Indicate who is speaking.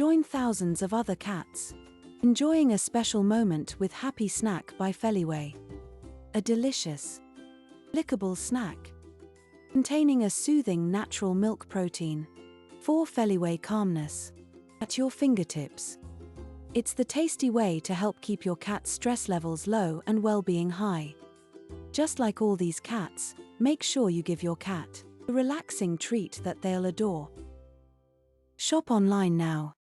Speaker 1: Join thousands of other cats, enjoying a special moment with Happy Snack by Feliway. A delicious, lickable snack containing a soothing natural milk protein for Feliway calmness at your fingertips. It's the tasty way to help keep your cat's stress levels low and well-being high. Just like all these cats, make sure you give your cat a relaxing treat that they'll adore. Shop online now.